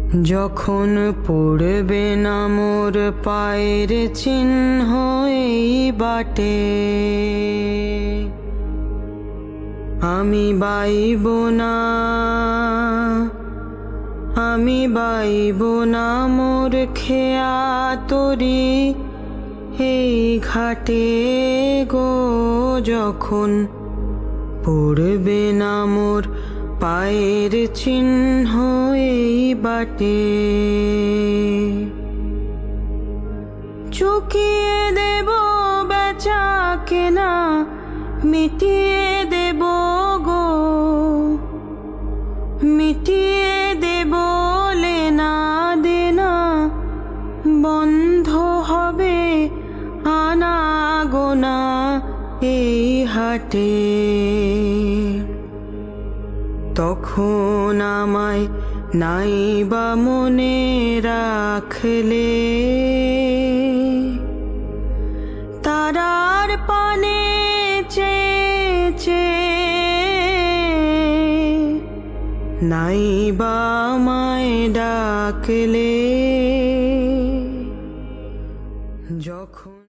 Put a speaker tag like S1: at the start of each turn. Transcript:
S1: যখন পড়বে না মোর পায়ের চিহ্ন এই বাটে, আমি বাইব না, আমি বাইব না মোর খেয়া তরি এই ঘাটে গো। যখন পড়বে না মোর পায়ের চিহ্ন এই বাটে, চুকিয়ে দেব বেচা কেনা, মিটিয়ে দেব গো, মিটিয়ে দেব লেনা দেনা, বন্ধ হবে আনা গোনা এই হাটে। তখন আমায় নাইবা মনে রাখলে, তারার পানে চেয়ে নাইবা আমায় ডাকলে। যখন